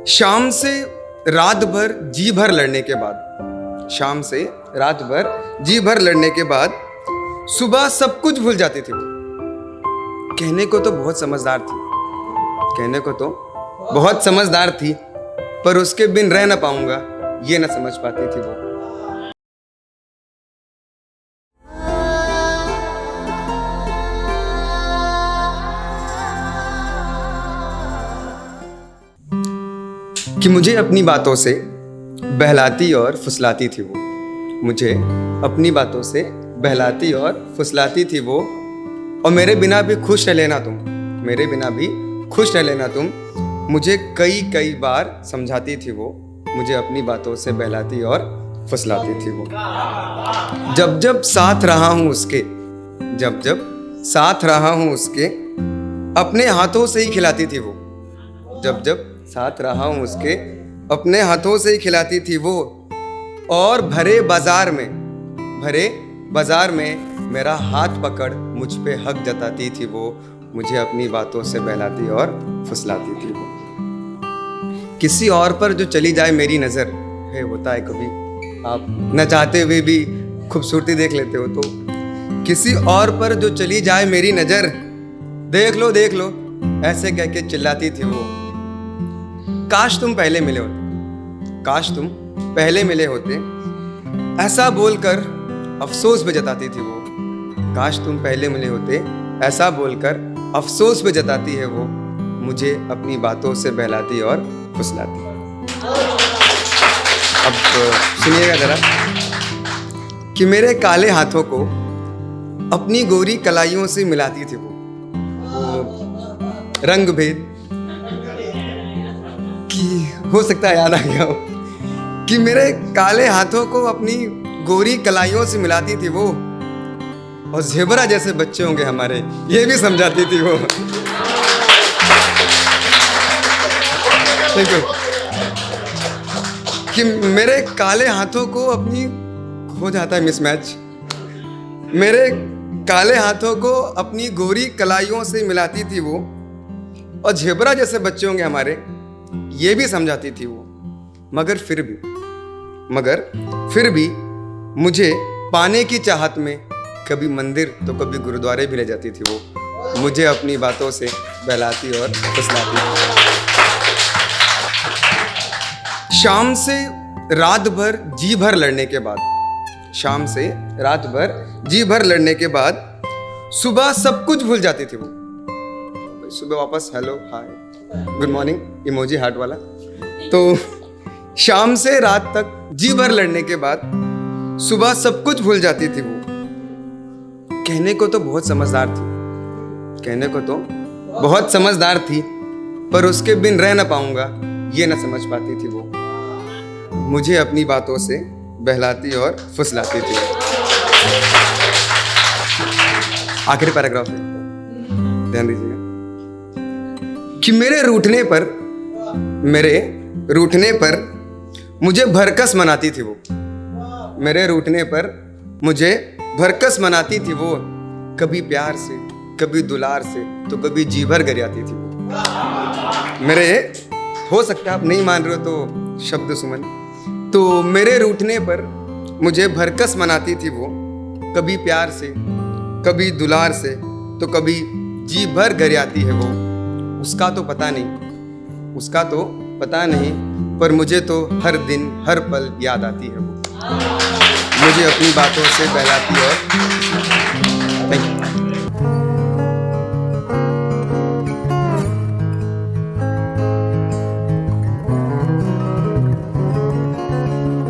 शाम से रात भर जी भर लड़ने के बाद, शाम से रात भर जी भर लड़ने के बाद सुबह सब कुछ भूल जाती थी वो। कहने को तो बहुत समझदार थी, कहने को तो बहुत समझदार थी, पर उसके बिन रह ना पाऊंगा ये ना समझ पाती थी वो। कि मुझे अपनी बातों से बहलाती और फुसलाती थी वो, मुझे अपनी बातों से बहलाती और फुसलाती थी वो। और मेरे बिना भी खुश रह लेना तुम, मेरे बिना भी खुश रह लेना तुम, मुझे कई कई बार समझाती थी वो। मुझे अपनी बातों से बहलाती और फुसलाती थी वो। जब जब साथ रहा हूँ उसके, जब जब साथ रहा हूँ उसके, अपने हाथों से ही खिलाती थी वो। जब जब साथ रहा हूँ उसके, अपने हाथों से ही खिलाती थी वो। और भरे बाजार में मेरा हाथ पकड़ मुझ पे हक जताती थी वो। मुझे अपनी बातों से बहलाती और फुसलाती थी वो। किसी और पर जो चली जाए मेरी नज़र, है होता है कभी आप न चाहते हुए भी खूबसूरती देख लेते हो, तो किसी और पर जो चली जाए मेरी नज़र, देख लो ऐसे कह के चिल्लाती थी वो। काश तुम पहले मिले होते, काश तुम पहले मिले होते, ऐसा बोलकर अफसोस भी जताती थी वो। काश तुम पहले मिले होते, ऐसा बोलकर अफसोस भी जताती है वो। मुझे अपनी बातों से बहलाती और फुसलाती। अब सुनिएगा जरा कि मेरे काले हाथों को अपनी गोरी कलाइयों से मिलाती थी वो रंग भेद कि हो सकता है याद आ गया हो कि मेरे काले हाथों को अपनी गोरी कलाइयों से मिलाती थी वो। और ज़ेबरा जैसे बच्चे होंगे हमारे, ये भी समझाती थी वो। Thank you. कि मेरे काले हाथों को अपनी, हो जाता है मिसमैच, मेरे काले हाथों को अपनी गोरी कलाइयों से मिलाती थी वो। और ज़ेबरा जैसे बच्चे होंगे हमारे, ये भी समझाती थी वो। मगर फिर भी मुझे पाने की चाहत में कभी मंदिर तो कभी गुरुद्वारे भी ले जाती थी वो। मुझे अपनी बातों से बहलाती और फुसलाती थी। शाम से रात भर जी भर लड़ने के बाद, शाम से रात भर जी भर लड़ने के बाद सुबह सब कुछ भूल जाती थी वो। सुबह वापस hello hi good morning emoji heart वाला। तो शाम से रात तक जी भर लड़ने के बाद सुबह सब कुछ भूल जाती थी वो। कहने को तो बहुत समझदार थी, कहने को तो बहुत समझदार थी, पर उसके बिन रह ना पाऊंगा ये ना समझ पाती थी वो। मुझे अपनी बातों से बहलाती और फुसलाती थी। आखिरी पैराग्राफ है, ध्यान दीजिएगा कि मेरे रूठने पर मुझे भरकस मनाती थी वो। मेरे रूठने पर मुझे भरकस मनाती थी वो। कभी प्यार से, कभी दुलार से, तो कभी जी भर गरियाती थी वो। मेरे, हो सकता है आप नहीं मान रहे हो तो शब्द सुमन, तो मेरे रूठने पर मुझे भरकस मनाती थी वो। कभी प्यार से, कभी दुलार से, तो कभी जी भर गरियाती है वो। उसका तो पता नहीं, पर मुझे तो हर दिन हर पल याद आती है वो। मुझे अपनी बातों से बहलाती और थैंक यू।